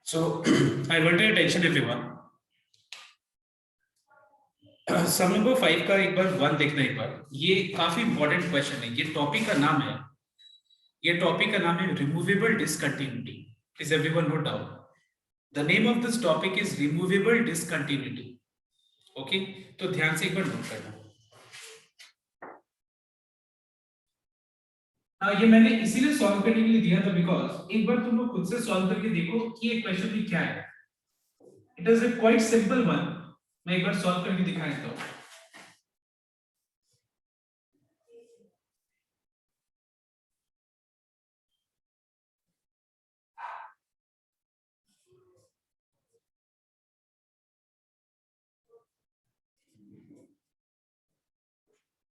So I want your attention everyone. Sum number 5 का एक बार 1 देखना एक बार. ये काफी इंपॉर्टेंट क्वेश्चन है. ये टॉपिक का नाम है. ये टॉपिक का नाम है removable discontinuity. Is everyone note down? The name of this topic is removable discontinuity. Okay, तो ध्यान से एक बार नोट करना. ये मैंने इसीलिए सॉल्व करने के लिए दिया था बिकॉज एक बार तुम लोग खुद से सॉल्व करके देखो कि ये क्वेश्चन भी क्या है. It is a quite simple one. मैं एक बार सॉल्व करके दिखा देता हूं.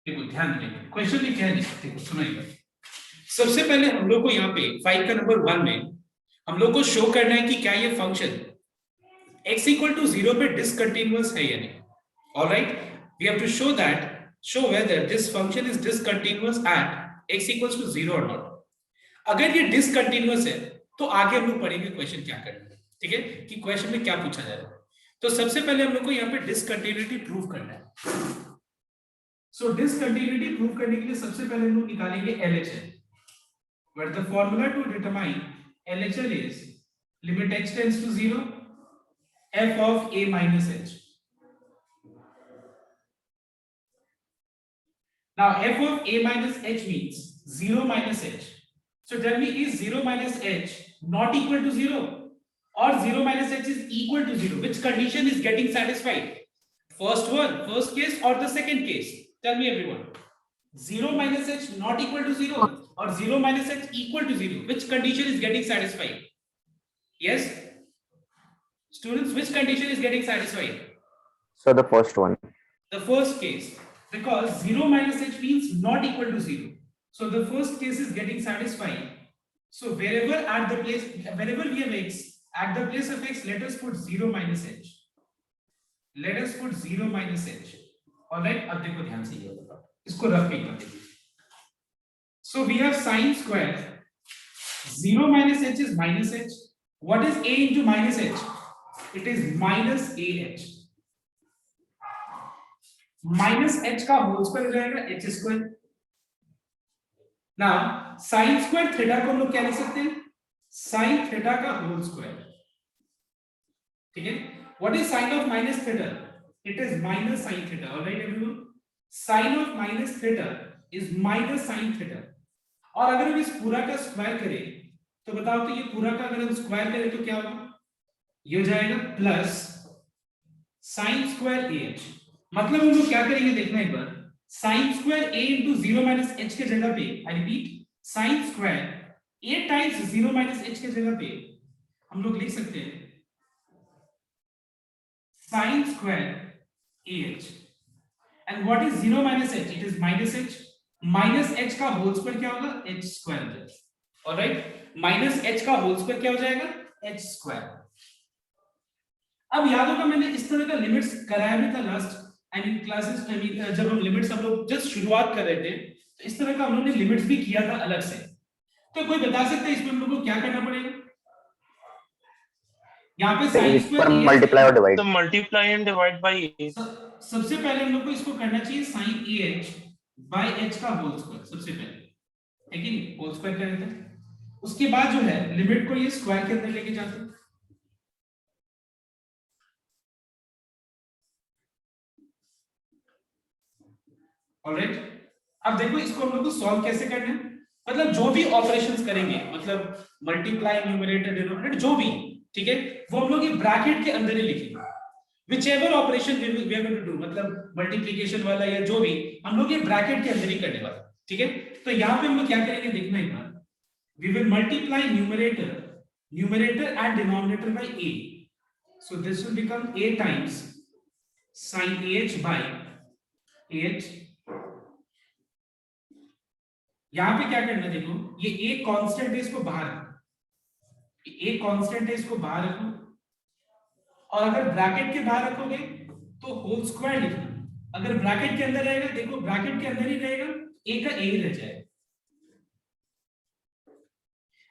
देखो ध्यान देंगे क्वेश्चन में क्या है. देखो सुनाइएगा. सबसे पहले हम लोग को यहाँ पे 5 का नंबर 1 में हम लोग को शो करना है कि क्या ये फंक्शन x equal to 0 पे डिसकंटीन्यूअस है या नहीं. Alright, we have to show whether this function is discontinuous at x equals to 0 or not. अगर ये डिसकंटीन्यूअस है तो आगे हम लोग पढ़ेंगे क्वेश्चन क्या करना है. ठीक है, कि क्वेश्चन में क्या पूछा जा रहा है. तो सबसे पहले हम लोग को यहाँ पे डिसकंटिन्यूटी प्रूव करना है. सो डिसकंटिन्यूटी प्रूव करने के लिए सबसे पहले हम लोग निकालेंगे LHL. But the formula to determine LHL is limit h tends to 0 f of a minus h. Now f of a minus h means 0 minus h. So tell me, is 0 minus h not equal to 0 or 0 minus h is equal to 0? Which condition is getting satisfied? First one, first case or the second case? Tell me everyone. 0 minus h not equal to 0 or 0 minus h equal to 0. Which condition is getting satisfied? Yes? Students, which condition is getting satisfied? So the first one. The first case. Because 0 minus h means not equal to 0. So the first case is getting satisfied. So wherever we have x, at the place of x, let us put 0 minus h. Let us put 0 minus h. Alright, अब देखो ध्यान से ये होगा. इसको rough कर दीजिए. So we have sine square. 0 minus h is minus h. What is a into minus h? It is minus ah. Minus h का होल स्क्वायर हो जाएगा h square. Now sin square theta को हम लोग क्या लिख सकते हैं? sin थीटा का होल स्क्वायर. ठीक है. What is sin of minus theta? It is minus sin theta. All right everyone. Sin of minus theta is minus sin theta. और अगर हम इस पूरा का स्क्वायर करें तो बताओ तो ये पूरा का अगर हम स्क्वायर करें तो क्या होगा? ये हो जाएगा प्लस sin स्क्वायर ah. मतलब हम लोग क्या करेंगे देखना एक बार. sin square a into 0 minus h के जगह पे, I repeat, sin square a times 0 minus h के जगह पे हम लोग लिख सकते हैं sin square ah. And what is 0 minus h? It is minus h. Minus h का होल स्क्वायर क्या होगा? h स्क्वायर हो जाएगा. ऑलराइट, माइनस h का होल स्क्वायर क्या हो जाएगा? h square. अब याद होगा मैंने इस तरह का लिमिट्स कराया भी था लास्ट क्लासेस. जब हम लिमिट्स हम लोग जस्ट शुरुआत कर रहे थे तो इस तरह का हम लोग ने लिमिट्स भी किया था अलग से. तो कोई बता सकता है इसमें हम लोग को क्या करना पड़ेगा? यहाँ पे sin स्क्वायर मल्टीप्लाई और डिवाइड. तो multiply and divide by a. सबसे पहले हम लोग को इसको करना चाहिए sin ah by h का होल स्क्वायर. सबसे पहले है कि नहीं, होल स्क्वायर कर देते हैं. उसके बाद जो है लिमिट को ये स्क्वायर के अंदर लेके जाते हैं. ऑलराइट, अब देखो इसको हम लोग को सॉल्व कैसे करना है. मतलब जो भी ऑपरेशंस करेंगे, मतलब मल्टीप्लाई, न्यूमरेटर, डिनोमिनेटर, जो भी, ठीक है, वो हम लोग ये ब्रैकेट के अंदर ही लिखेंगे. Whichever operation we are going to do, मतलब मल्टीप्लिकेशन वाला या जो भी, हम लोग ये ब्रैकेट के अंदर ही करने वाला. ठीक है, तो यहाँ पे हम लोग क्या करेंगे देखना एक बार. We will multiply numerator and denominator by a. So this will become a times sin ah by ah. यहाँ पे क्या करना देखो, ये एक कांस्टेंट है, इसको बाहर रखो. एक कांस्टेंट है, इसको बाहर रखो. और अगर ब्रैकेट के बाहर रखोगे तो होल स्क्वायर लिखना. अगर ब्रैकेट के अंदर रहेगा, देखो ब्रैकेट के अंदर ही रहेगा, a का a ही रह जाएगा.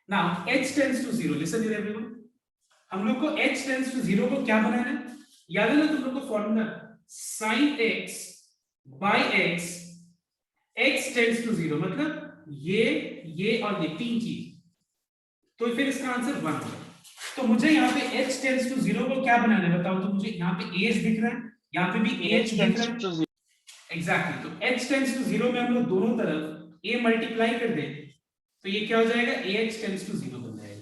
Now h tends to 0. Listen here everyone. हम लोग को h टेंड्स टू 0 को क्या बनाना है? याद है ना तुम लोग को formula sin x by x, x tends to 0 मतलब ये और ये तीन चीज, तो फिर इसका आंसर 1 होगा। तो मुझे यहाँ पे h टेंड्स टू 0 को क्या बनाना है बताओ? तो मुझे यहाँ पे h दिख रहा है, यहाँ पे भी h दिख रहा है, एग्जैक्टली। तो h टेंड्स टू 0 में हम लोग दोनों तरफ a मल्टीप्लाई कर दें तो ये क्या हो जाएगा? ah टेंड्स टू 0 बन जाएगा।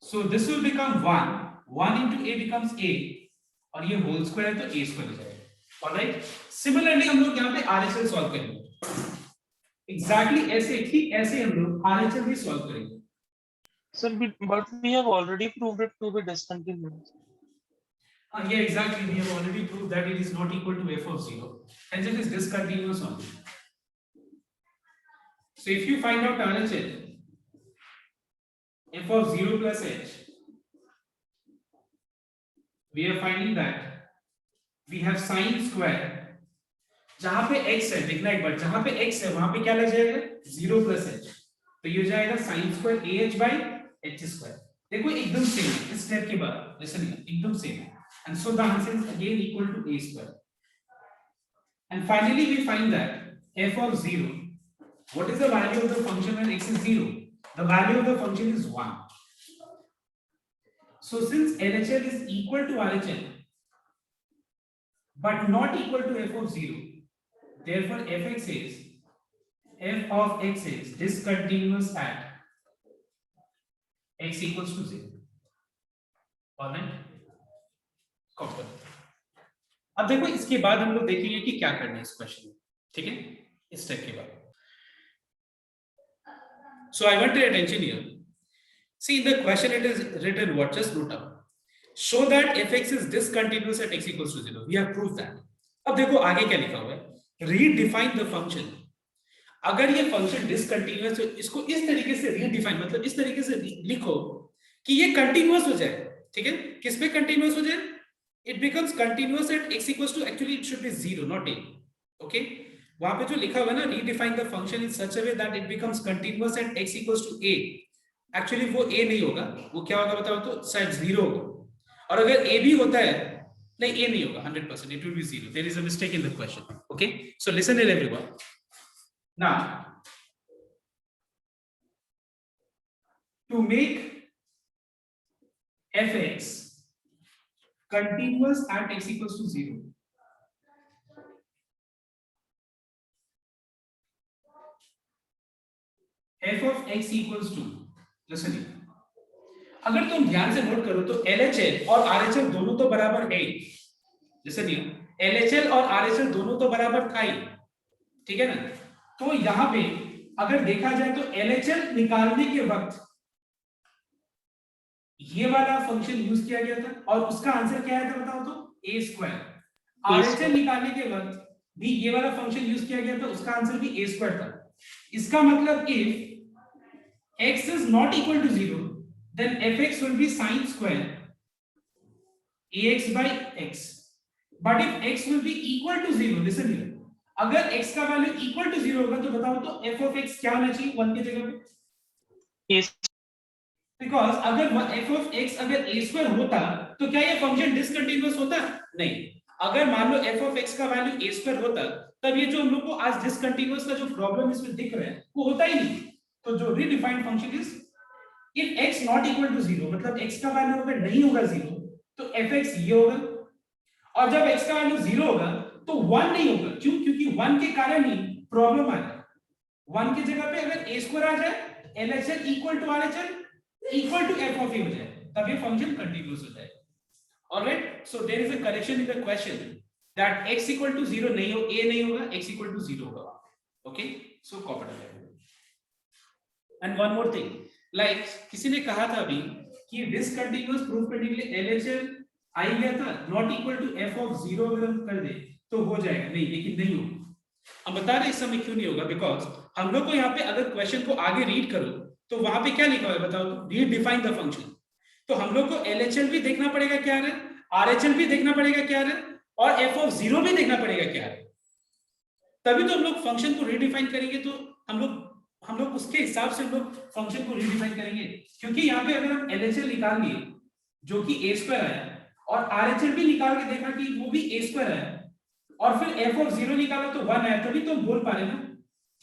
So this will become 1, 1 into a becomes a, और ये होल स्क्वायर है तो a स्क्वायर हो जाएगा। ऑलराइट, सिमिलरली हम लोग यहाँ पे RHL सॉल्व करेंगे, एग्जैक्टली ऐसे ठीक ऐसे हम लोग RHL भी सॉल्व करेंगे। Sir, but we have already proved it to be discontinuous. Yeah, exactly. We have already proved that it is not equal to f of 0, hence it is discontinuous only. So if you find out RHL, f of 0 plus h, we are finding that we have sin square, जहां पे x है, देखना एक बार, जहां पे x है वहां पे क्या लग जाएगा? 0 plus h, तो ये हो जाएगा sin square ah by h square। देखो एकदम सेम है, इस स्टेप के बाद लिसन एकदम सेम है, and so the answer is again equal to a square। And finally we find that f of 0, what is the value of the function when x is 0? The value of the function is 1. So since LHL is equal to RHL but not equal to f of 0, therefore f of x is discontinuous at x equals to 0. Alright, copy. अब देखो इसके बाद हम लोग देखेंगे कि क्या करना है इस क्वेश्चन में, ठीक है, इस स्टेप के बाद। So I want your attention here. See in the question it is written what? Just note down. Show that fx is discontinuous at x equals to 0. We have proved that. अब देखो आगे क्या लिखा हुआ है? Redefine the function. अगर ये function discontinuous है, इसको इस तरीके से रीडिफाइन, मतलब इस तरीके से लिखो कि ये कंटिन्यूअस हो जाए, ठीक है? किस पे कंटिन्यूअस हो जाए? It becomes continuous at x equals to, actually it should be 0 not a, okay? वहां पे जो लिखा हुआ है ना, redefine the function in such a way that it becomes continuous at x equals to a, actually वो a नहीं होगा, वो क्या होगा बताओ तो? शायद 0 होगा, और अगर a भी होता है, नहीं a नहीं होगा 100%, it will be 0. There is a mistake in the question, okay? So listen here everyone. Now to make fx continuous at x equals to 0, f of x equals to, listen here, अगर तुम ध्यान से note करो तो LHL और RHL दोनों तो बराबर है, listen here, LHL और RHL दोनों तो बराबर था ही, ठीक है ना? तो यहां पे अगर देखा जाए तो LHL निकालने के वक्त ये वाला फंक्शन यूज किया गया था और उसका आंसर क्या आया था बताओ तो? a square. RHL निकालने के वक्त भी ये वाला फंक्शन यूज किया गया था, उसका आंसर भी a स्क्वायर था। इसका मतलब if x is not equal to 0 then fx will be sin square ax by x, but if x will be equal to 0, listen here, अगर x का वैल्यू इक्वल टू 0 होगा तो बताओ तो f of x क्या होना चाहिए 1 की जगह पे? बिकॉज अगर f of x अगर a स्क्वायर होता तो क्या ये फंक्शन डिसकंटिन्यूअस होता? नहीं। अगर मान लो f of x का वैल्यू a स्क्वायर होता तब ये जो हम लोग को आज डिसकंटिन्यूअस का जो प्रॉब्लम इसमें दिख रहा है वो होता ही नहीं। तो जो redefined function is if x not equal to 0, मतलब x का वैल्यू अगर नहीं होगा 0 तो fx ये होगा, और जब x का वैल्यू 0 होगा तो 1 नहीं होगा। क्यों? क्योंकि 1 के कारण ही प्रॉब्लम आ रहा है। 1 की जगह पे अगर a स्क्वायर आ जाए, LHL equal to RHL equal to f of a हो जाए, तब ये फंक्शन कंटीन्यूअस हो जाएगा। Alright, so there is a correction in the question that x equal to 0 नहीं हो, a नहीं होगा, x इक्वल टू 0 होगा। ओके, सो कॉपी कर लेंगे। And one more thing, like किसी ने कहा था अभी कि डिसकंटीन्यूअस प्रूफ करने के लिए LHL आ गया था, not equal to f of 0 अगर हम कर दे तो हो जाएगा। नहीं, लेकिन नहीं होगा। हम बता रहे इस समय क्यों नहीं होगा, बिकॉज हम लोग को यहाँ पे अगर क्वेश्चन को आगे रीड करो तो वहां पे क्या लिखा हुआ है बताओ तो? Redefine the function. तो हम लोग को LHL भी देखना पड़ेगा क्या है, RHL भी देखना पड़ेगा क्या है, और f of 0 भी देखना पड़ेगा क्या है, तभी तो हम लोग फंक्शन को रीडिफाइन करेंगे। तो हम लोग हम लोग उसके हिसाब से हम लोग फंक्शन को रिडिफाइन करेंगे, क्योंकि यहाँ पे अगर हम LHL निकाल लिए जो कि a स्क्वायर आया और RHL भी निकाल के देखा कि वो भी a स्क्वायर आया और फिर f ऑफ 0 निकाला तो 1 आया, तभी तो हम बोल पा रहे ना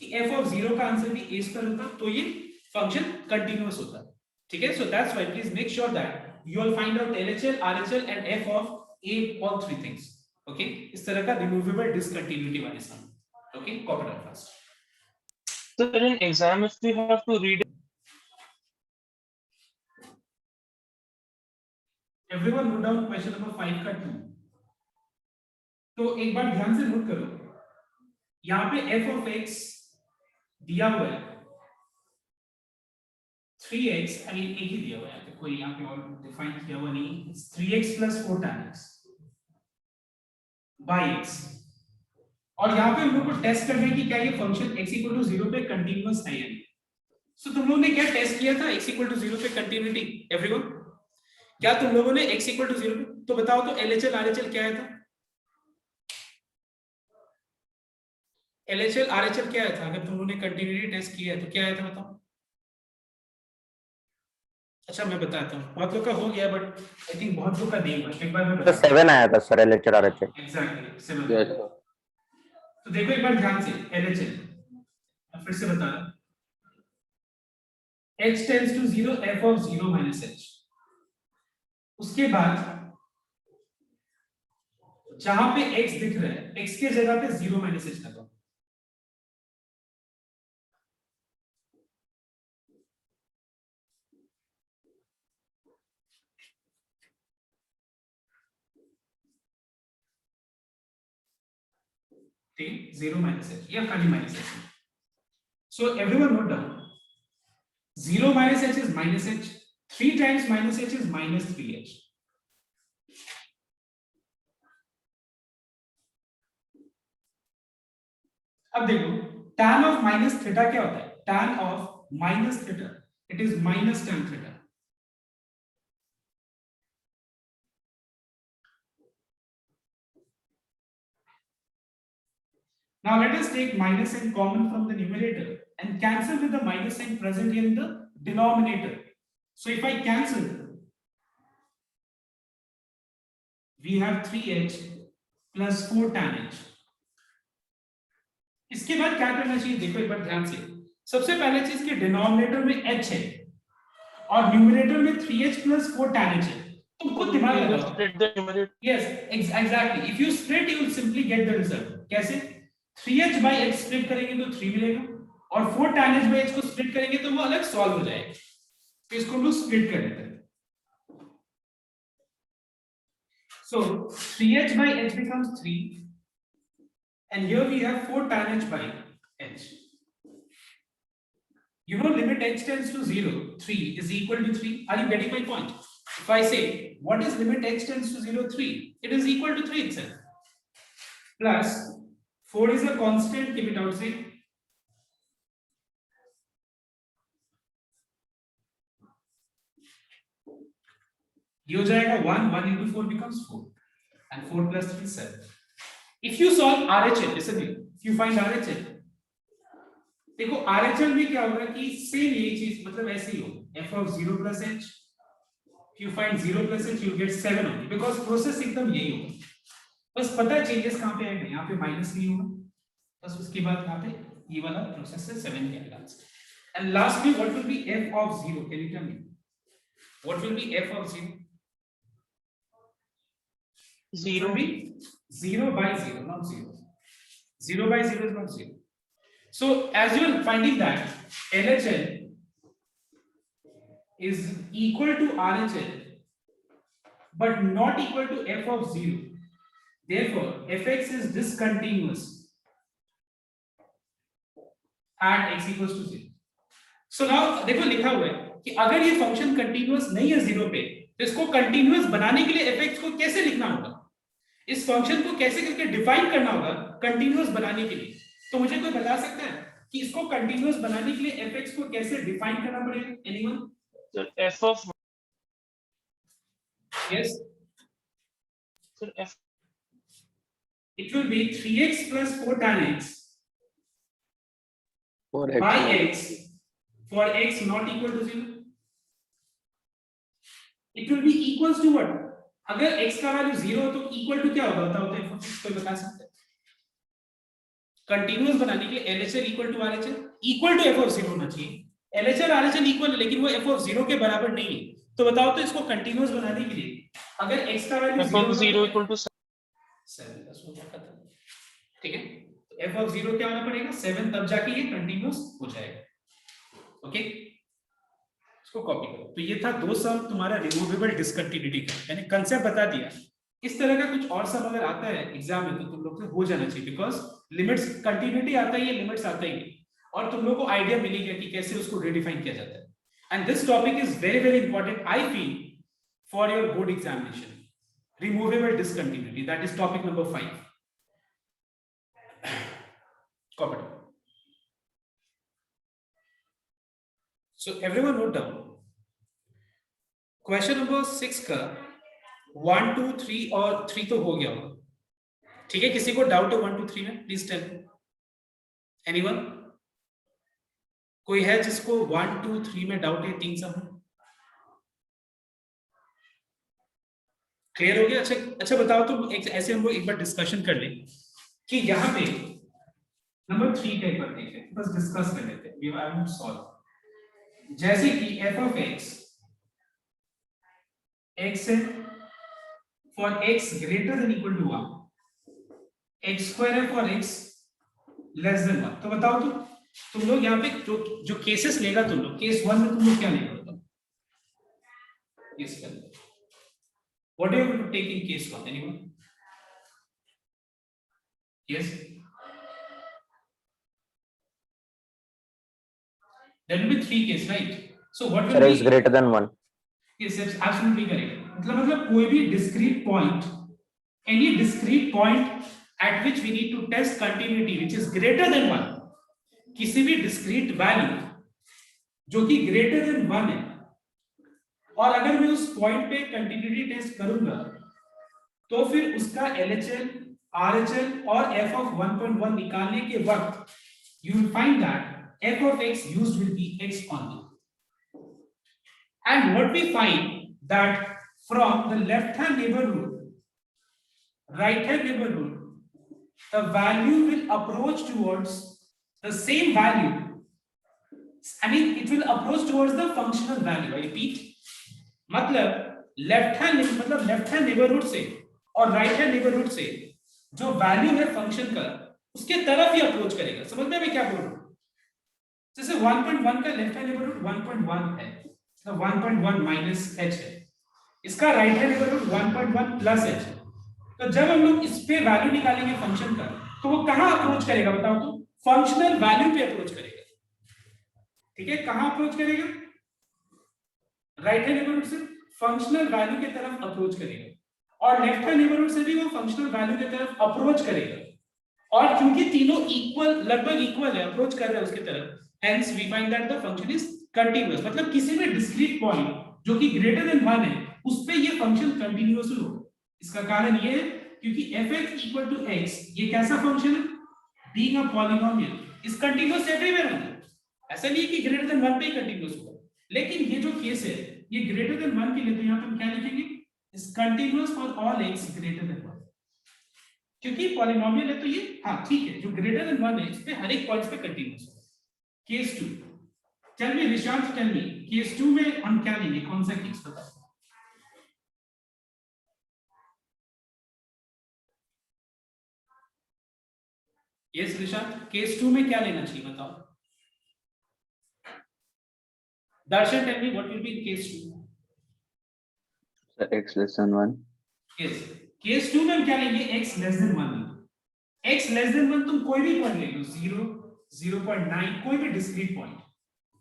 कि f ऑफ 0 का आंसर भी a स्क्वायर होता, तो ये फंक्शन कंटीन्यूअस होता। ठीक है, so that's why please make sure that you will find out LHL, RHL एंड f ऑफ a, all three things. Okay, इस तरह का रिमूवेबल डिसकंटिन्यूटी वाले sum. Okay, copy down fast. So in exam, if we have to read Everyone note down question number 5 का 2। तो एक बार ध्यान से नोट करो, यहाँ पे f of x दिया हुआ है 3x, आई मीन एक ही दिया हुआ है, कोई यहाँ पे और डिफाइन किया हुआ नहीं, 3x plus 4 tan x by x। और यहाँ पे हम लोग को टेस्ट करना है कि क्या ये फंक्शन x equal to 0 पे कंटीन्यूअस है या नहीं। सो तुम लोगों ने क्या टेस्ट किया था x equal to 0 पे कंटीन्यूटी? एवरीवन, क्या तुम लोगों ने x equal to 0 पे, तो बताओ तो LHL RHL क्या आया था? LHL RHL क्या आया था? अगर तुम लोगों ने कंटीन्यूटी टेस्ट किया है तो क्या आया था बताओ? अच्छा मैं बताता हूँ, बहुत लोग का हो गया बट आई थिंक बहुत लोग का नहीं हुआ, एक बार मैं तो बताता 7 आया था सर LHL RHL। हूँ। एग्जैक्टली 7। तो देखो एक बार ध्यान से LHL, अब फिर से बता रहा, h tends to 0, f of 0 minus h। उसके बाद जहां पे x दिख रहा है, x के जगह पे 0 minus h लगा। ठीक, 0 minus h या खाली minus h। So everyone note down, 0 minus h is minus h, 3 times minus h is minus 3h। अब देखो tan of minus theta क्या होता है? tan of minus theta, it is minus tan theta। Now let us take minus sign common from the numerator and cancel with the minus sign present here in the denominator। So if I cancel, we have 3h plus 4 tan h। इसके बाद क्या करना चाहिए देखो एक बार ध्यान से, सबसे पहले चीज के डिनोमिनेटर में h है और न्यूमरेटर में 3h plus 4 tan h है। तुम खुद दिमाग लगाओ। split the numerator, Yes, exactly. If you split, you will simply get the result। कैसे? 3h by h split करेंगे तो 3 मिलेगा और 4 tan h by h को split करेंगे तो वो अलग सॉल्व हो जाएगा। तो इसको हम लोग स्प्लिट कर देते हैं। So 3h by h becomes 3 and here we have 4 tan h by h। You know limit h tends to 0, 3 is equal to 3। Are you getting my point? If I say what is limit h tends to 0, 3, it is equal to 3 itself, plus 4 is a constant, keep it outside, ये हो जाएगा 1 into 4 becomes 4 and 4 plus 3 is 7। If you solve RHL, listen here, if you find RHL, देखो RHL में क्या होगा कि same यही चीज मतलब ऐसे ही हो, f of 0 plus h, if you find 0 plus h you get 7 only because process एकदम यही होगा, बस पता है चेंजेस कहाँ पे आएंगे, यहाँ पे माइनस नहीं होगा, बस उसके बाद यहाँ पे ये वाला प्रोसेस से 7 के आएगा answer. And lastly, what will be f of 0? Can you tell me? What will be f of 0? 0 It will be 0 by 0, not 0. 0 by 0 is not 0. So as you are finding that LHL is equal to RHL but not equal to f of 0. Therefore, fx is discontinuous at x equals to 0. So now देखो लिखा हुआ है कि अगर ये function continuous नहीं है 0 पे तो इसको कंटीन्यूअस बनाने के लिए fx को कैसे लिखना होगा, इस फंक्शन को कैसे करके डिफाइन करना होगा कंटीन्यूअस बनाने के लिए। तो मुझे कोई बता सकता है कि इसको कंटीन्यूअस बनाने के लिए fx को कैसे डिफाइन करना पड़ेगा? Anyone? so f of yes, so f it will be 3x plus 4 tan x For by x. x for x not equal to 0, it will be equals to what? अगर x का value 0 हो तो equal to क्या होगा बताओ तो f of x कोई बता सकता है? कंटीन्यूअस बनाने के लिए LHL equal to RHL equal to f of 0 होना चाहिए। LHL RHL इक्वल है लेकिन वो f of 0 के बराबर नहीं है, तो बताओ तो इसको कंटीन्यूअस बनाने के लिए अगर x का value f of 0 equal to 7 बस हो जाता था, ठीक है? तो f of 0 क्या होना पड़ेगा 7, तब जाके ये कंटीन्यूअस हो जाएगा। ओके, इसको कॉपी करो। तो ये था दो सम तुम्हारा रिमूवेबल डिसकंटिन्यूटी का, मैंने कंसेप्ट बता दिया। इस तरह का कुछ और सम अगर आता है एग्जाम में तो तुम लोग से हो जाना चाहिए, बिकॉज लिमिट्स कंटिन्यूटी आता ही है, लिमिट्स आता ही है, और तुम लोग को आइडिया मिल गया कि कैसे उसको रिडिफाइन किया जाता है। And this topic is very very important I feel for your board examination, removable discontinuity, that is topic number 5। Copy. So everyone note down. Question number 6 का 1 2 3 और 3 तो हो गया होगा, ठीक है? किसी को डाउट है 1 2 3 में? Please tell. एनीवन? कोई है जिसको 1 2 3 में डाउट है? 3 सब क्लियर हो गया? अच्छा बताओ तो ऐसे हम लोग एक बार डिस्कशन कर लें कि यहाँ पे नंबर 3 का एक बार देखें, बस डिस्कस कर लेते हैं। We have not solve. जैसे कि f of x है for x greater than equal to 1, x square है for x less than 1। तो बताओ तो तुम लोग यहाँ पे जो केसेस लेगा तुम लोग, केस 1 में तुम लोग क्या लेगा बताओ? Case 1 what are you going to take in case 1? anyone? Yes, there will be 3 cases, right? So what will Sir, be x greater than 1. Yes, that's absolutely correct. मतलब कोई भी discrete point, any discrete point at which we need to test continuity which is greater than 1, किसी भी discrete value जो कि greater than 1 है, और अगर मैं उस point पे continuity test करूंगा तो फिर उसका LHL, RHL और f of 1.1 निकालने के वक्त you will find that f of x used will be x only. And what we find that from the left hand neighborhood, right hand neighborhood, the value will approach towards the same value. I mean, it will approach towards the functional value. I repeat, मतलब left hand neighborhood से और right hand neighborhood से जो value है function का उसके तरफ ही approach करेगा। समझ में मैं क्या बोल रहा हूँ? जैसे 1.1 का left hand neighborhood 1.1 है, 1.1 माइनस h है, इसका right hand neighbourhood 1.1 plus h है। तो जब हम लोग इस पे वैल्यू निकालेंगे फंक्शन का तो वो कहां अप्रोच करेगा बताओ तो? फंक्शनल वैल्यू पे अप्रोच करेगा, ठीक है? कहां अप्रोच करेगा? राइट हैंड नेबरहुड से फंक्शनल वैल्यू की तरफ अप्रोच करेगा, और लेफ्ट हैंड नेबरहुड से भी वो फंक्शनल वैल्यू की तरफ अप्रोच करेगा। और क्योंकि तीनों इक्वल, लगभग इक्वल है, अप्रोच कर रहे हैं उसकी तरफ, hence we find that the function is continuous. मतलब किसी भी डिस्क्रीट पॉइंट जो कि ग्रेटर देन 1 है उस पे ये फंक्शन कंटीन्यूअस होगा। इसका कारण ये है क्योंकि fx इक्वल टू x ये कैसा फंक्शन है? Being a polynomial is continuous everywhere होगा। ऐसा नहीं है कि ग्रेटर देन 1 पे ही कंटीन्यूअस होगा, लेकिन ये जो केस है ये ग्रेटर देन 1 के लिए, तो यहां पे हम क्या लिखेंगे? Is continuous for all x greater than 1। क्योंकि पॉलिनोमियल है तो ये हां ठीक है, जो ग्रेटर देन 1 है इस पे हर एक पॉइंट पे कंटीन्यूअस होगा। Case 2, tell me Rishant, tell me case 2 में हम क्या लेंगे? कौन सा केस बताओ? यस रिशांत, केस 2 में क्या लेना चाहिए बताओ? Darshan, tell me what will be in case 2? Sir, x less than 1. Yes, case 2 में हम क्या लेंगे? x लेस देन 1 लेंगे। x लेस देन 1 तुम कोई भी पॉइंट ले लो, 0, 0.9, कोई भी डिस्क्रीट पॉइंट।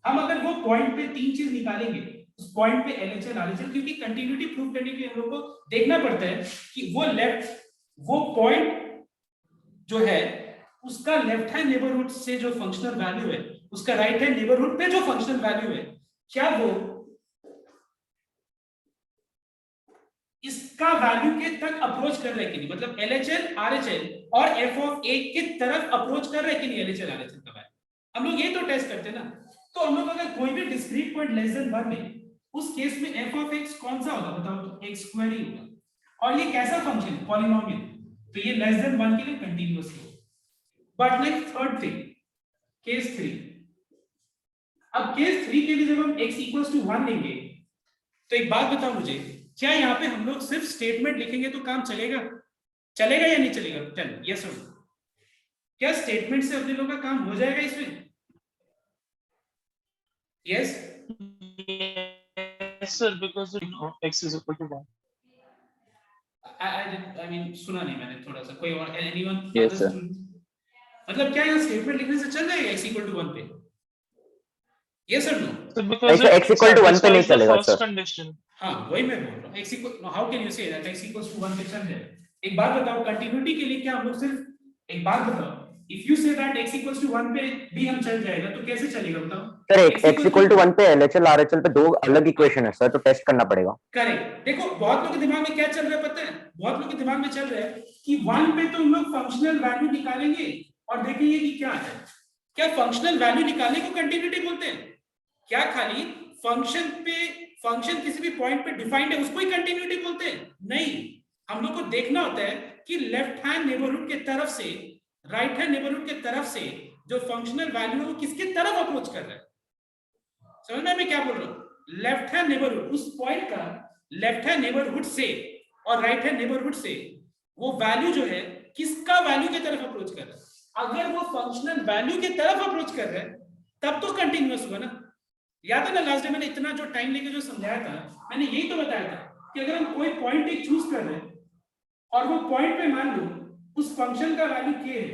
हम अगर वो पॉइंट पे तीन चीज निकालेंगे, उस पॉइंट पे LHL RHL, क्योंकि कंटिन्यूटी प्रूव करने के लिए हम लोग को देखना पड़ता है कि वो पॉइंट जो है उसका लेफ्ट हैंड नेबरहुड से जो फंक्शनल वैल्यू है उसका राइट हैंड नेबरहुड पे जो फंक्शनल वैल्यू है क्या वो इसका वैल्यू के तक अप्रोच कर रहा है कि नहीं? मतलब LHL RHL और f of a की तरफ अप्रोच कर रहा है कि नहीं LHL RHL का वैल्यू? हम लोग ये तो टेस्ट करते हैं ना। तो हम लोग अगर कोई भी डिस्क्रीट पॉइंट लेस देन 1 में, उस केस में f ऑफ x कौन सा होगा बताओ तो x स्क्वायर ही होगा। और ये कैसा फंक्शन है, पॉलिनोमियल, तो ये लेस देन 1 के लिए कंटीन्यूअस है। But like third thing, case 3, अब केस 3 के लिए जब हम x इक्वल्स टू 1 लेंगे, तो एक बात बताओ मुझे, क्या यहाँ पे हम लोग सिर्फ स्टेटमेंट लिखेंगे तो काम चलेगा, चलेगा या नहीं चलेगा? टेल यस और नो। क्या स्टेटमेंट से अपने लोग का काम हो जाएगा इसमें? Yes Yes, sir, because x is equal to 1. I mean सुना नहीं मैंने थोड़ा सा, कोई और anyone Yes, other sir. Student? मतलब क्या यहाँ स्टेटमेंट लिखने से चल जाएगा x इक्वल टू 1 पे? यस और नो? So because ऐसा it x equal to 1 पे नहीं satisfies the चलेगा, first sir. condition. हाँ वही मैं बोल रहा हूँ, x equal, how can you say that x equals to 1 पे चल जाएगा? एक बात बताओ, कंटिन्यूटी के लिए क्या हम लोग सिर्फ, एक बात बताओ, if you say that x equals to 1 पे भी हम चल जाएगा तो कैसे चलेगा बताओ? सर x equal to 1 पे LHL RHL पे दो अलग इक्वेशन है सर, तो टेस्ट करना पड़ेगा। करेक्ट। देखो बहुत लोगों के दिमाग में क्या चल रहा है पता है, बहुत लोगों के दिमाग में चल रहा है कि 1 पे तो हम लोग फंक्शनल वैल्यू निकालेंगे और देखेंगे कि क्या है। क्या फंक्शनल वैल्यू निकालने को कंटिन्यूटी बोलते हैं? क्या खाली फंक्शन पे, फंक्शन किसी भी पॉइंट पे डिफाइंड है उसको ही कंटिन्यूटी बोलते हैं? नहीं, हम लोग को देखना होता है कि लेफ्ट हैंड नेबरहुड के तरफ से राइट हैंड नेबरहुड के तरफ से जो फंक्शनल वैल्यू है वो किसकी तरफ अप्रोच कर रहा है। समझ में मैं क्या बोल रहा हूँ? लेफ्ट हैंड नेबरहुड, उस पॉइंट का लेफ्ट हैंड नेबरहुड से और राइट हैंड नेबरहुड से वो वैल्यू जो है किसका वैल्यू की तरफ अप्रोच कर रहा है। अगर वो फंक्शनल वैल्यू की तरफ अप्रोच कर रहा है तब तो कंटिन्यूअस हुआ ना। याद है ना लास्ट डे मैंने इतना जो टाइम लेके जो समझाया था, मैंने यही तो बताया था कि अगर हम कोई पॉइंट एक चूज कर रहे हैं और वो पॉइंट पे मान लो उस फंक्शन का वैल्यू k है,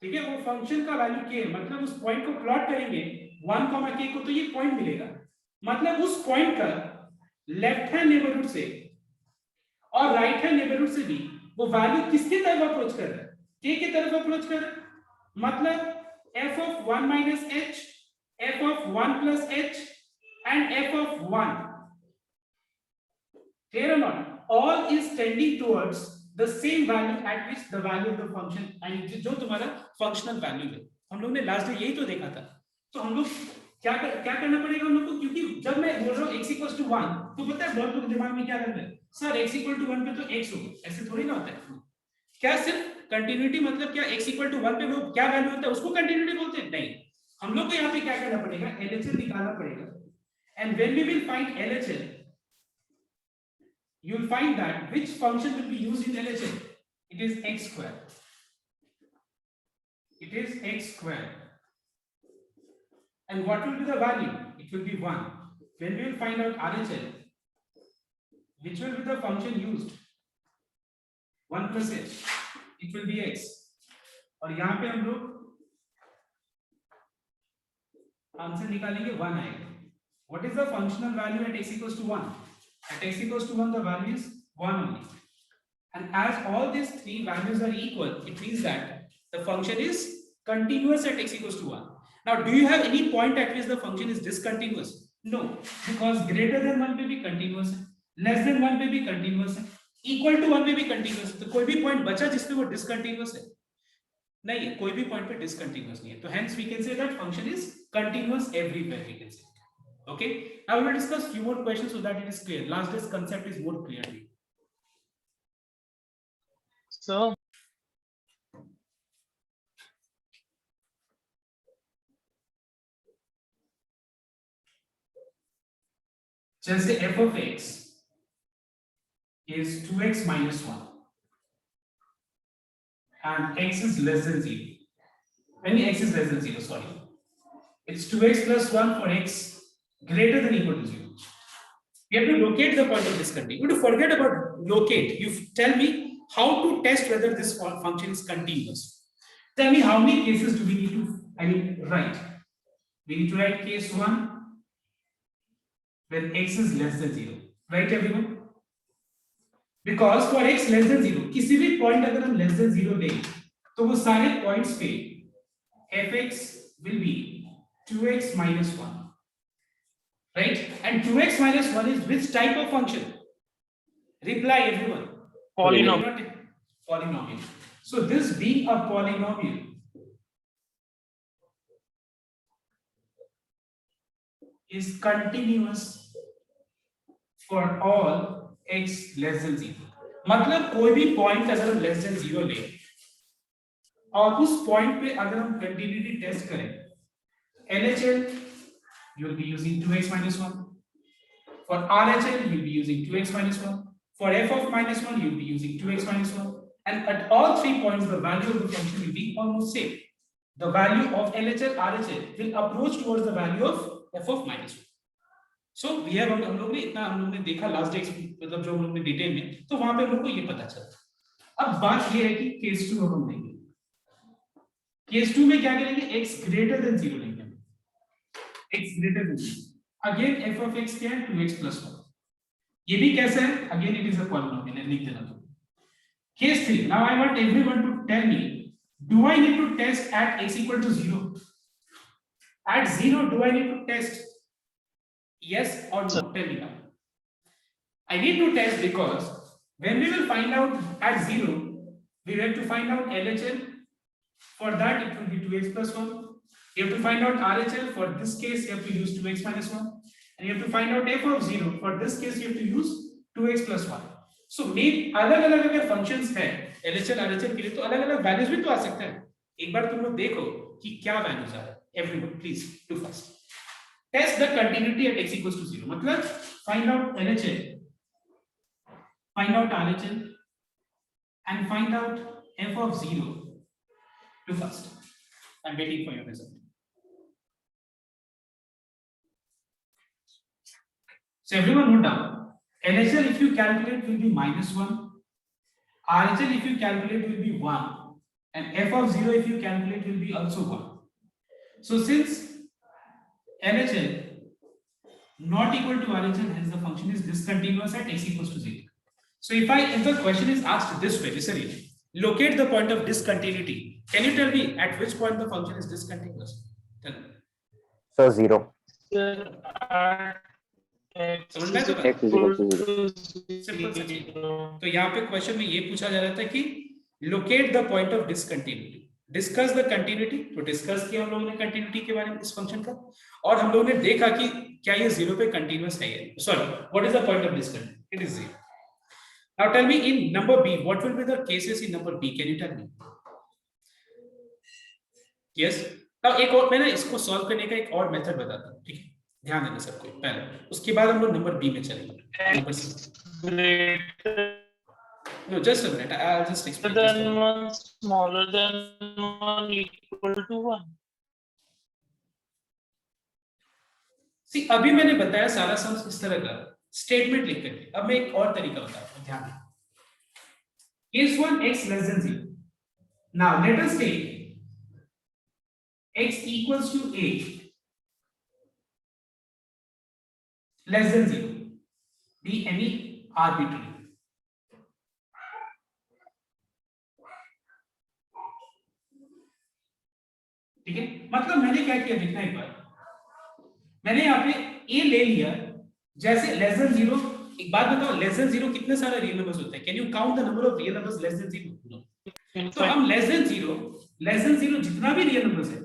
ठीक है, वो फंक्शन का वैल्यू k है, मतलब उस पॉइंट को प्लॉट करेंगे 1, k को, तो ये पॉइंट मिलेगा। मतलब उस पॉइंट का लेफ्ट हैंड नेबरहुड से और राइट हैंड नेबरहुड से भी वो वैल्यू किसकी तरफ अप्रोच कर रहा है? k की तरफ अप्रोच कर रहा है। मतलब f of 1 minus h, f of 1 plus h and f of 1, clear or not, all is tending towards the same value at which the value of the function, and जो तुम्हारा functional value है। हम लोग ने last day यही तो देखा था। तो हम लोग क्या करना पड़ेगा हम लोग को, क्योंकि जब मैं बोल रहा हूँ x equals to 1 तो पता है बहुत लोग दिमाग में क्या करते हैं, सर x equal to 1 पे तो x होगा, ऐसे थोड़ी ना होता है। क्या सिर्फ कंटिन्यूटी मतलब क्या x equal to 1 पे वो क्या वैल्यू होता है उसको कंटिन्यूटी बोलते हैं? नहीं, हम लोग को यहाँ पे क्या करना पड़ेगा, LHL निकालना पड़ेगा। And when we will find LHL, you will find that which function will be used in LHL? It is x square. It is x square. And what will be the value? It will be 1. When we will find out RHL, which will be the function used? 1 plus h. It will be x. और यहाँ पे हम लोग answer निकालेंगे 1 आएगा। What is the functional value at x equals to 1? At x equals to 1, the value is 1 only. And as all these three values are equal, it means that the function is continuous at x equals to 1. Now, do you have any point at which the function is discontinuous? No, because greater than 1 पे भी continuous है, less than 1 पे भी continuous है, equal to 1 पे भी continuous है। तो कोई भी point बचा जिसपे वो discontinuous है? नहीं है, कोई भी point पे discontinuous नहीं है। तो hence we can say that function is continuous everywhere, we can say. Okay, now we will discuss few more questions so that it is clear. Last day's concept is more clear to you. So जैसे f of x is 2x minus 1 and x is less than 0. When x is less than 0, sorry, it's 2x plus 1 for x greater than equal to 0. We have to locate the point of discontinuity. You have to forget about locate. You tell me how to test whether this function is continuous. Tell me how many cases do we need to, write. We need to write case 1 when x is less than 0. Right, everyone? Because for x less than 0, किसी भी point अगर हम less than 0 लें, तो वो सारे points पे fx will be 2x minus 1. Right? And 2x minus 1 is which type of function? Reply, everyone. polynomial. Polynomial. So this being a polynomial, is continuous for all x less than 0. मतलब कोई भी point अगर हम less than 0 ले और उस point पे अगर हम कंटिन्यूटी टेस्ट करें, LHL you will be using 2x minus 1. For RHL you will be using 2x minus 1. For f of minus 1 you will be using 2x minus 1. And at all 3 points the value of the function will be almost same. The value of LHL RHL will approach towards the value of f of minus 1. So we have हम लोग ने इतना हम लोग ने देखा last day मतलब जो हम लोग ने डिटेल में, तो वहां पे हम लोग को ये पता चला। अब बात ये है कि केस 2 हम लेंगे। केस 2 में क्या करेंगे, x ग्रेटर देन 0 लेंगे, x greater than 0। Again f of x क्या है, 2x plus 1। ये भी कैसा है, again it is a polynomial, लिख देना तो। Case 3, now I want everyone to tell me, do I need to test at x equal to 0? At 0 do I need to test? Yes or no? Tell me now. I need to test because when we will find out at 0, we have to find out LHL. For that it will be 2x plus 1. You have to find out RHL. For this case you have to use 2x minus 1. And you have to find out f of 0. For this case you have to use 2x plus 1. So main अलग-अलग अगर functions है LHL RHL के लिए, तो अलग-अलग values भी तो आ सकते हैं। एक बार तुम लोग देखो कि क्या values आ रहे हैं। Everyone please do first. Test the continuity at x equals to 0. मतलब find out LHL, find out RHL, and find out f of 0. Do first. I'm waiting for your result. So everyone note down. LHL if you calculate will be -1. RHL if you calculate will be 1. And f of 0 if you calculate will be also 1. So since LHL not equal to RHL, hence the function is discontinuous at x equals to 0. So if the question is asked this way, listen here, locate the point of discontinuity. Can you tell me at which point the function is discontinuous? Tell me. So 0. समझ में तो X is equal to 0. तो यहाँ पे question में ये पूछा जा रहा था कि locate the point of discontinuity. Discuss the continuity, तो डिस्कस किया हम लोगों ने कंटिन्यूटी के बारे में इस फंक्शन का, और हम लोगों ने देखा कि क्या ये 0 पे कंटीन्यूअस है या sorry, what is the point of discontinuity, it is 0. Now tell me in number B what will be the cases in number B, can you tell me? Yes, now एक और मैं ना इसको सॉल्व करने का एक और मेथड बताता हूं, ठीक है, ध्यान देना सबको पहले, उसके बाद हम लोग नंबर बी में चलेंगे। Number C, no, just a minute, I'll just explain. Then 1 smaller than 1 equal to 1. See, अभी मैंने बताया सारा सम्स इस तरह का स्टेटमेंट लिख करके, अब मैं एक और तरीका बताता हूं, ध्यान दें। Case 1 x less than 0. Now let us take x equals to a less than 0. Be any arbitrary. ठीक है, मतलब मैंने क्या किया देखना एक बार, मैंने यहाँ पे a ले लिया जैसे लेस देन 0। एक बात बताओ, लेस देन 0 कितने सारे रियल नंबर्स होते हैं? Can you count the number of real numbers less than 0? तो हम लेस देन 0 जितना भी रियल नंबर्स है,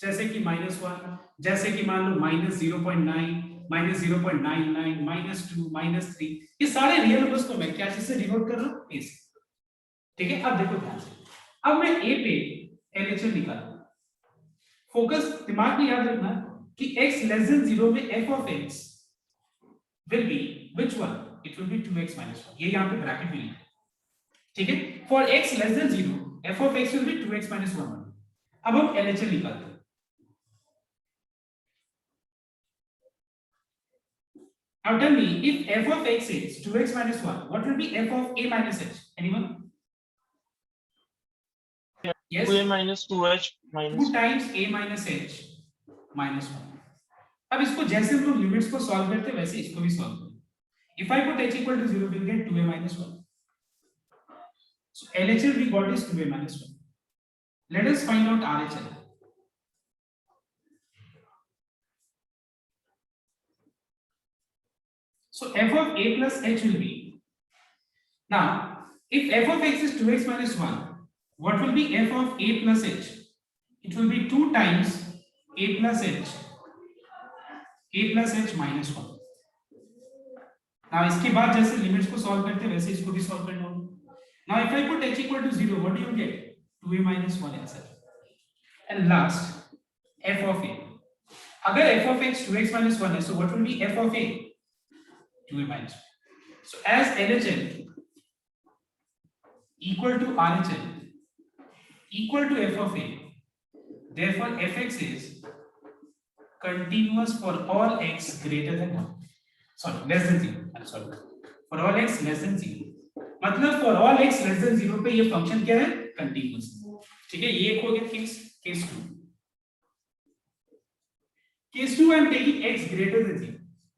जैसे कि -1, जैसे कि मान लो -0.9, -0.99, -2, -3, ये सारे रियल नंबर्स को मैं क्या चीज से डिनोट कर रहा हूं? a से। ठीक है, अब देखो ध्यान से, अब मैं a पे LHL निकालूं। फोकस दिमाग में याद रखना कि x less than 0 में f of x will be which one? It will be 2x minus 1. ये यहाँ पे ब्रैकेट में लिखा, ठीक है। For x less than 0, f of x will be 2x minus 1. अब हम LHL निकालते हैं। Now tell me, if f of x is 2x minus 1, what will be f of a minus h? Anyone? Yes. 2a minus 2h minus 2 times a minus h minus 1. अब इसको जैसे हम लोग limits को solve करते हैं वैसे इसको भी सॉल्व करें। If I put h equal to 0, we'll get 2a minus 1. So LHL we got is 2a minus 1. Let us find out RHL. So f of a plus h will be, now if f of x is 2x minus 1, what will be f of a plus h? It will be 2 times a plus h a plus h minus 1. Now इसके बाद जैसे limits को solve करते हैं वैसे इसको भी solve करना होगा. Now if I put h equal to 0, what do you get? 2a minus 1 answer. And last, f of a. अगर f of x 2x minus 1 है, so what will be f of a? 2a minus 1. So as LHL equal to RHL equal to f of a, therefore fx is continuous for all x greater than 1. Sorry, less than 0. I'm sorry. For all x less than 0. मतलब for all x less than 0 पे ये function क्या है? Continuous. ठीक है, ये एक हो गया case 2. Case 2, I am taking x greater than 0.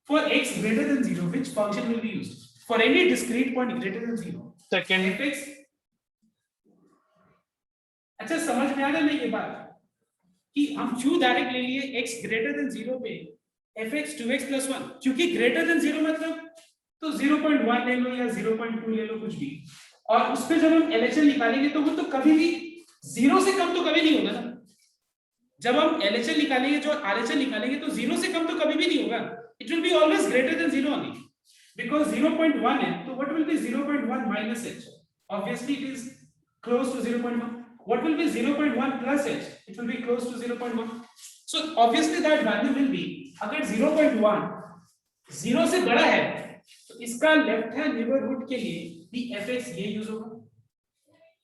For x greater than 0, which function will be used? For any discrete point greater than 0. Second. fx. अच्छा समझ में आ रहा है ये बात कि हम क्यों डायरेक्ट ले लिए x greater than 0 पे fx 2x plus 1, क्योंकि greater than 0 मतलब तो 0.1 ले लो या 0.2 ले लो कुछ भी, और उस पे जब हम LHL निकालेंगे तो वो तो कभी भी 0 से कम तो कभी नहीं होगा ना. जब हम LHL निकालेंगे जो RHL निकालेंगे तो 0 से कम तो कभी भी नहीं होगा. It will be always greater than 0 only, because 0.1 है तो what will be 0.1 minus h? Obviously it is close to 0.1. What will be 0.1 plus h? It will be close to 0.1. So obviously that value will be, अगर 0.1 0 से बड़ा है तो इसका left hand neighbourhood के लिए भी fx ये यूज होगा,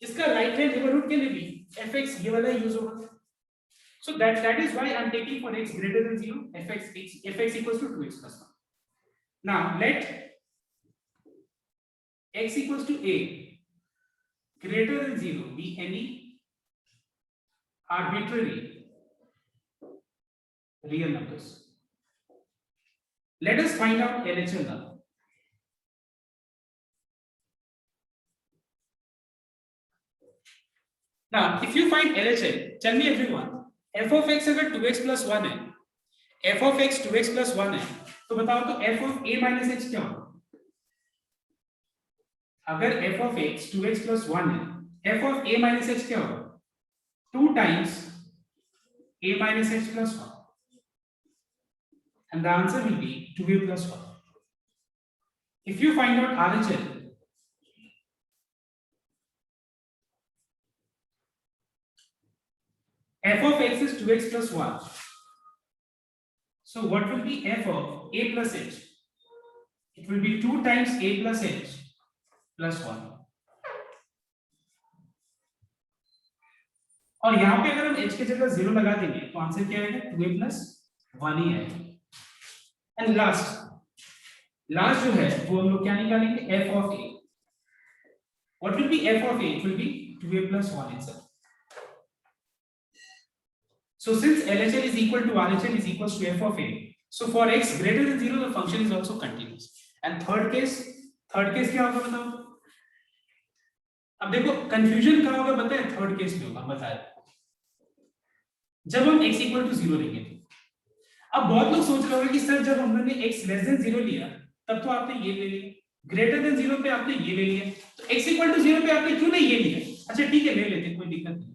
इसका राइट हैंड नेबरहुड के लिए भी fx ये वाला यूज होगा. So that is why I am taking for x greater than 0 fx equals to 2x plus 1. Now let x equals to a greater than 0 be any arbitrary real numbers. Let us find out LHL now. Now if you find LHL, tell me everyone, f of x अगर 2x plus 1 है, f of x 2x plus 1 है, तो बताओ तो f of a minus h क्या होगा? अगर f of x 2x plus 1 है, f of a minus h क्या होगा? 2 times a minus h plus 1. And the answer will be 2a plus 1. If you find out RHL, f of x is 2x plus 1. So what will be f of a plus h? It will be 2 times a plus h plus 1. और यहाँ पे अगर हम h की जगह 0 लगा देंगे तो आंसर क्या आएगा? 2a plus 1 ही आएगा. एंड लास्ट जो है वो हम लोग क्या निकालेंगे? f of a. What will be f of a? It will be 2a plus 1 itself. So since LHL is equal to RHL is equals to f of a, so for x greater than 0 the function is also continuous. And third case क्या होगा बताओ? अब देखो confusion कहाँ होगा बताए? Third case में होगा, बताए जब हम x equal to 0 लेंगे. अब बहुत लोग सोच रहे होंगे कि सर जब हमने x less than 0 लिया तब तो आपने ये ले लिया, ग्रेटर देन 0 पे आपने ये ले लिया, तो x equal to 0 पे आपने क्यों नहीं ये लिया? अच्छा ठीक है ले लेते, कोई दिक्कत नहीं.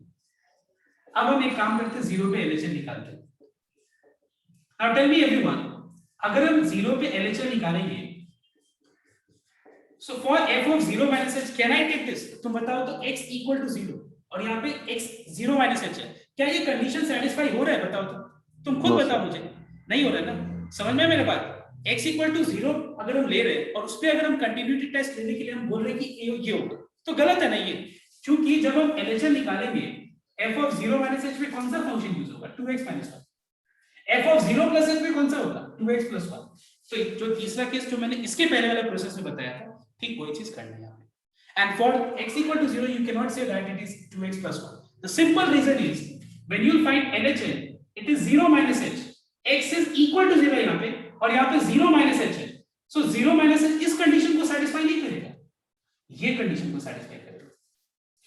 अब हम एक काम करते हैं, 0 पे LHL निकालते हैं. Now tell me everyone, अगर हम 0 पे LHL निकालेंगे, so for f of 0 minus h, can I take this? तुम बताओ तो x equal to 0 और यहाँ पे x 0 minus h है, क्या ये कंडीशन सेटिस्फाई हो रहा है? बताओ तो, तुम खुद बताओ मुझे. नहीं हो रहा है ना? समझ में मेरे बात? x equal to 0 अगर हम ले रहे हैं और उस पे अगर हम कंटिन्यूटी टेस्ट लेने के लिए हम बोल रहे हैं कि ये होगा, तो गलत है ना ये, क्योंकि जब हम LHL निकालेंगे f of 0 minus h में कौन सा फंक्शन यूज होगा? 2x minus 1. f of 0 plus h में कौन सा होगा? 2x plus 1. तो जो तीसरा केस जो मैंने इसके पहले वाले प्रोसेस में बताया था, ठीक वही चीज करना है यहाँ पे. And for x equal to 0 you cannot say that it is 2x plus 1. The simple reason is when you find LHL, it is 0 minus h. x is equal to 0 यहाँ पे और यहाँ पे 0 minus h है. So 0 minus h इस condition को satisfy नहीं करेगा, ये कंडीशन को सेटिस्फाई करेगा.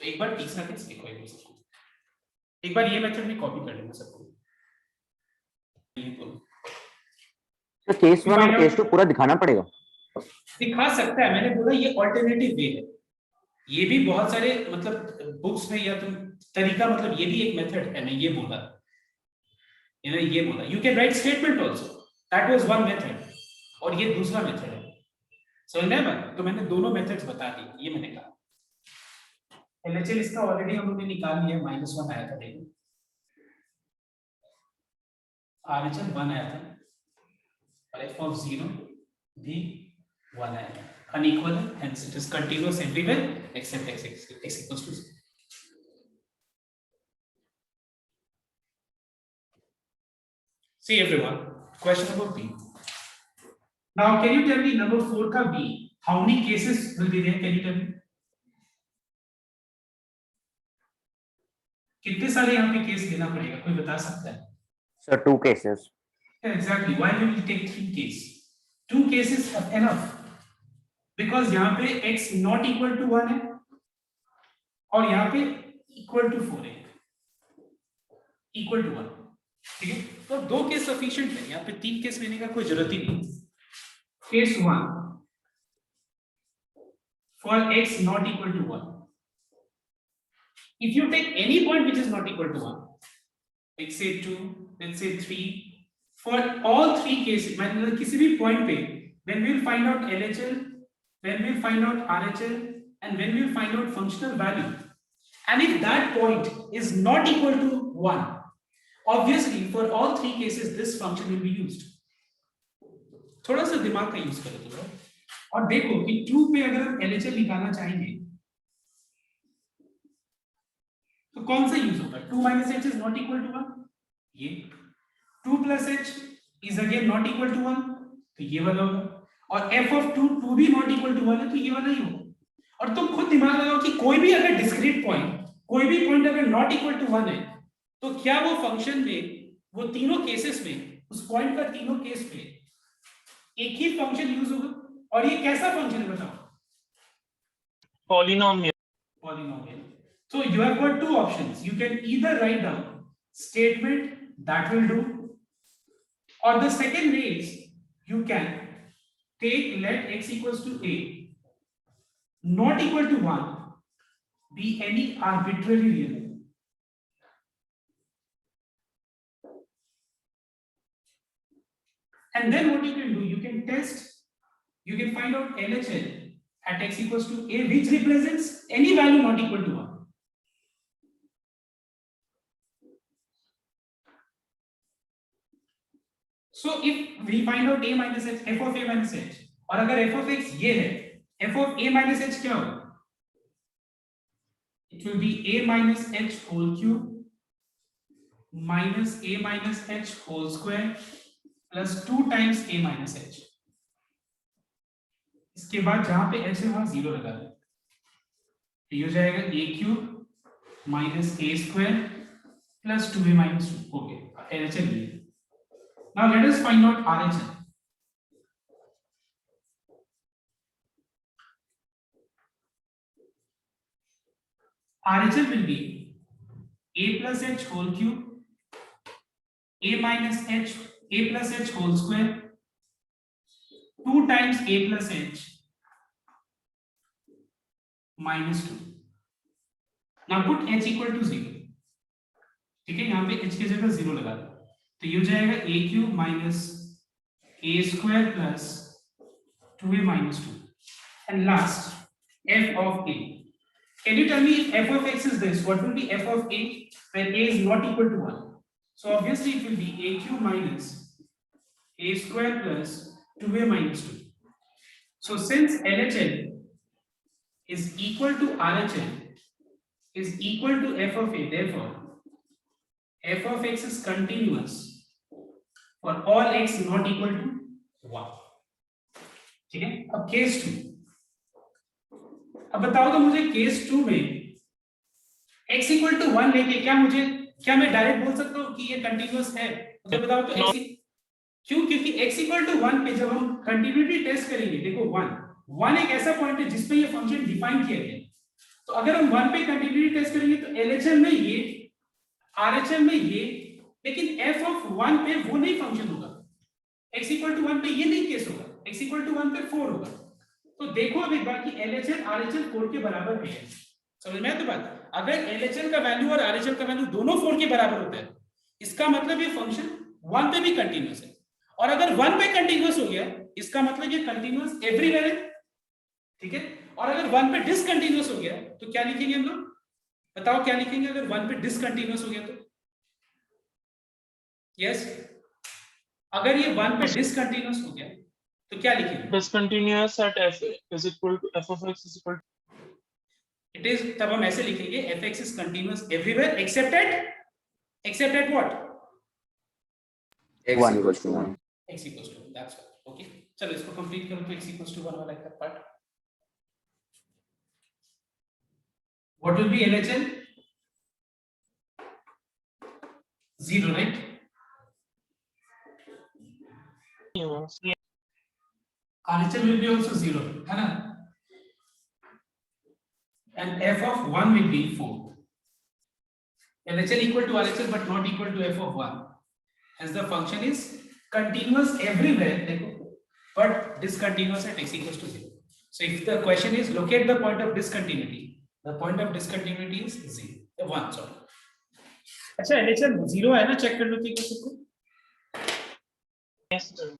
तो एक बार तीसरा केस लिखो एक बार ये मेथड में कॉपी कर लेना सबको. तो केस 1 और केस 2 पूरा दिखाना पड़ेगा? दिखा सकता है, मैंने बोला ये ऑल्टरनेटिव वे है. ये भी बहुत सारे मतलब बुक्स में या तुम तरीका मतलब ये भी एक मेथड है. मैं ये बोला, ये बोला you can write statement also, that was one method और ये दूसरा मेथड है, समझ में आया? तो मैंने दोनों मेथड्स बता दी, ये मैंने कहा। LHL इसका ऑलरेडी हम लोगों ने निकाल लिया, -1 आया था, देखो RHL 1 आया था और f of 0 भी 1 आया था, unequal है, hence it is continuous everywhere except x equals to 0. See everyone, question number B. Now can you tell me number 4 का B, how many cases will be there? Can you tell me? कितने सारे यहाँ पे case लेना पड़ेगा, कोई बता सकता है? Sir, 2 cases. Yeah, exactly. Why we will take 3 cases? 2 cases are enough. Because यहाँ पे x not equal to 1 है और यहाँ पे equal to 4 है, equal to 1. ठीक है, तो 2 केस सफिशिएंट है, यहाँ पे 3 केस लेने का कोई जरूरत ही नहीं. Case 1 for x not equal to 1. If you take any point which is not equal to 1, let's say 2, let's say 3, for all 3 cases, मतलब किसी भी point पे, when we will find out LHL, when we will find out RHL, and when we will find out functional value, and if that point is not equal to 1, obviously for all 3 cases this function will be used. थोड़ा सा दिमाग का use करो थोड़ा, और देखो कि 2 पे अगर हम LHL निकालना चाहेंगे तो कौन सा यूज होगा? 2 minus h is not equal to 1, ये 2 plus h is again not equal to 1, तो ये वाला होगा, और f of 2 भी not equal to 1 है, तो ये वाला ही होगा. और तुम खुद दिमाग लगाओ कि कोई भी अगर डिस्क्रीट पॉइंट, कोई भी पॉइंट अगर नॉट इक्वल टू 1 है, तो क्या वो फंक्शन में, वो तीनों केसेस में, उस पॉइंट का तीनों केस में एक ही फंक्शन यूज होगा? और ये कैसा फंक्शन है बताओ? Polynomial. So you have got 2 options. You can either write down statement, that will do, or the second way is you can take let x equals to a not equal to 1 be any arbitrary real number. And then what you can do, you can test, you can find out LHL at x equals to a which represents any value not equal to 1. So if we find out a minus h, f of a minus h, और अगर f of x ये है, f of a minus h क्या होगा? It will be a minus h whole cube minus a minus h whole square plus 2 times a minus h. इसके बाद जहां पे h है वहां 0 लगा दो, तो ये हो जाएगा a cube minus a square plus 2a minus 2. हो गया LHL लिए. Now let us find out RHL. RHL will be a plus h whole cube, a minus h, a plus h whole square, 2 times a plus h minus 2. Now put h equal to 0. ठीक है, यहाँ पे h की जगह 0 लगा दो, तो ये हो जाएगा a cube minus a square plus 2a minus 2. And last, f of a. Can you tell me if f of x is this, what will be f of a when a is not equal to 1? So obviously it will be a cube minus a square plus 2a minus 2. So since LHL is equal to RHL is equal to f of a, therefore f of x is continuous for all x not equal to 1. ठीक है, अब case 2. अब बताओ तो मुझे case 2 में x equal to 1 लेके क्या मैं डायरेक्ट बोल सकता हूँ कि ये कंटिन्यूअस है? मुझे बताओ तो x क्यों? क्योंकि x इक्वल टू 1 पे जब हम कंटिन्यूटी टेस्ट करेंगे, देखो 1 एक ऐसा पॉइंट है जिस पे ये फंक्शन डिफाइन किया गया है, तो अगर हम 1 पे कंटिन्यूटी टेस्ट करेंगे तो LHL में ये, RHL में ये, लेकिन f of 1 पे वो नहीं फंक्शन होगा, x इक्वल टू 1 पे ये नहीं केस होगा, x इक्वल टू 1 पे 4 होगा. तो देखो अब एक बार कि LHL RHL 4 के बराबर है, समझ में आया तो बात? अगर LHL का वैल्यू और RHL का वैल्यू दोनों 4 के बराबर होता है, इसका मतलब ये फंक्शन 1 पे भी कंटीन्यूअस है. और अगर 1 पे कंटिन्यूअस हो गया इसका मतलब ये कंटिन्यूअस एवरीवेयर है, ठीक है। और अगर 1 पे डिसकंटिन्यूअस हो गया तो क्या लिखेंगे हम लोग, बताओ क्या लिखेंगे अगर 1 पे डिसकंटिन्यूअस हो गया तो? यस, अगर ये 1 पे डिसकंटिन्यूअस हो गया तो क्या लिखेंगे? Discontinuous at f is equal to f of x is equal to it is, तब हम ऐसे लिखेंगे fx is continuous everywhere except at what? One equals to one. x equals to 1, that's all. Okay, चलो इसको complete करो तो x equals to 1 वाला का part. What will be LHL? 0, right? RHL will be also 0, है ना? And f of 1 will be 4. LHL equal to RHL but not equal to f of 1. As the function is continuous everywhere, देखो, but discontinuous at x equals to 0. So if the question is locate the point of discontinuity, the point of discontinuity is 0, 1, sorry. अच्छा LHL 0 है ना, check कर लो तो को. yes sir.